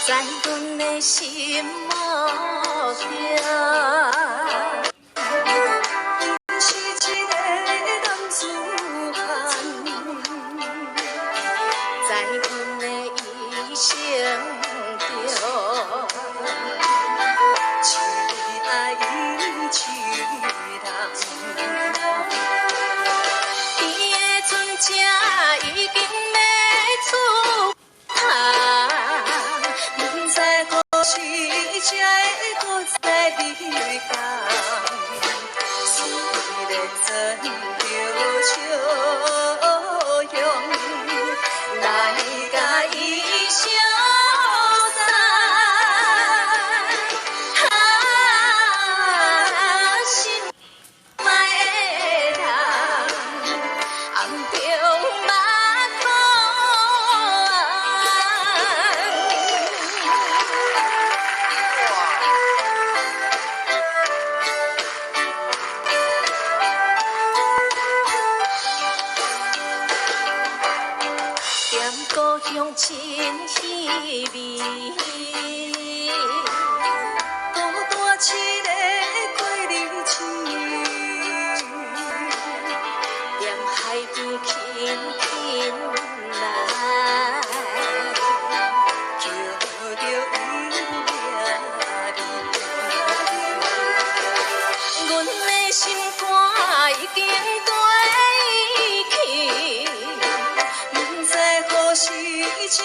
在阮的心目中，是一个男子汉，在阮的一生中，只爱伊一人。伊的船只已经要出航。是才会搁再离港，虽然真着笑容来甲伊相送，心莫会通，暗中目眶。故乡亲稀微，孤单一个过日子，沿海边轻轻来，叫着伊名字。阮的心肝已经断去。是才